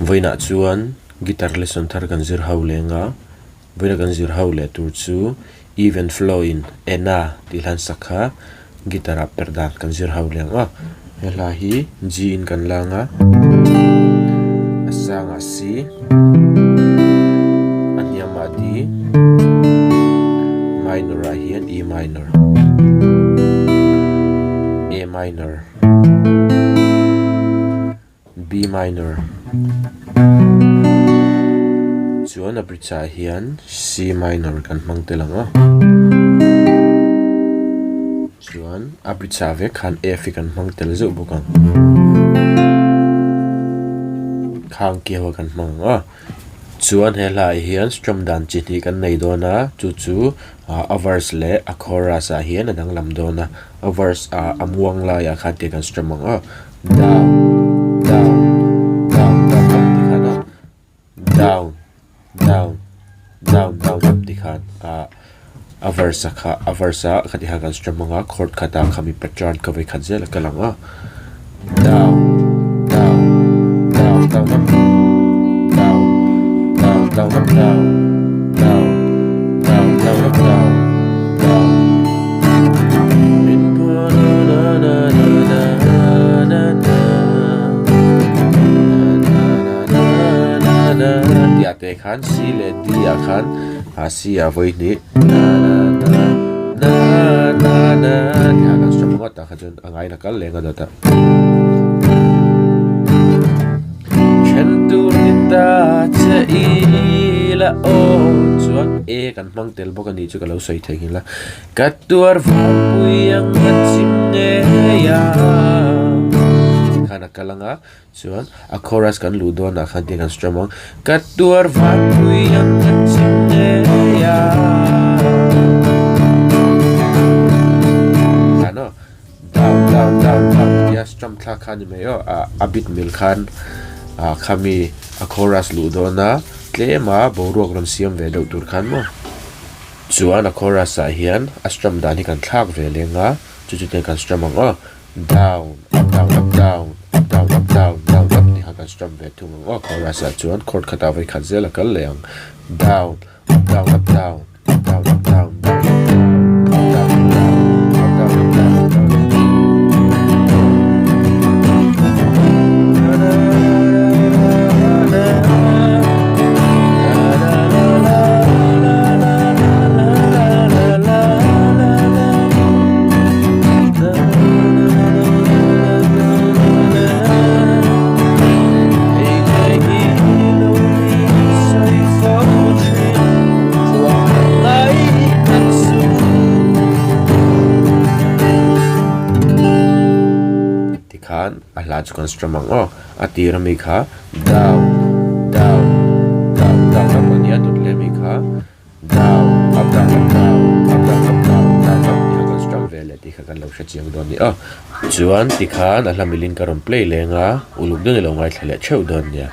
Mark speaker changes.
Speaker 1: voina chuan guitar lesson thar kan zir ho lenga voina kan zir ho le tur chu EVENFLOW in A.n.A ti hlan sakha guitar a Perhdan kan zir ho lenga hela hi G in kan langa asanga C anyama D minor a hian E minor A minor B minor chuan a bridge a hian C minor kan hmang te langa chuan a bridge a ve khan F kan hmang tel zo bukang khang ki ho kan hmang a chuan hela hian strum dan chi ni kan nei dona chu a verse le a chorus a hian adang lam dona a verse a amuang la ya kha te kan strum ang a down down down down up ti khan down down down down up ti khan a verse kha ti ha kan strum ang a chord khata khami pattern ka ve khat zel kalanga down down down down up down down down up down down down down up down down dia te khan C le D a khan a C a voi ni na na na na na dia kan strum ngot ta khan angai na kal lenga data ta che ila o chuan e kan mang tel bok ani chu kalo soi thei hila katuar pui ang chim ne ya khana kalanga chuan a chorus kan lu don a khan te kan strum ang katuar pui ang chim ne ya ano down down down down ya strum thla khan me yo a bit mil khan khami a chorus lu dona tlema borok ram siam ve do tur khan mo chuan a chorus a hian a strum dan hi kan thlak ve lenga chu te kan strum ang down up down up down up down up down down up ni ha kan strum ve thum ang chorus a chuan chord khata ve khat zel kal leang down up down up down up down up down a chu kan strum ang atira mi kha down down down down up ania tut le mi kha down up down up down up down up down down up ni kan strum ve le ti kha kan lo sha chiang don ni chuan ti khan a hlamilin karon play lenga uluk don lo ngai thle cheu don nia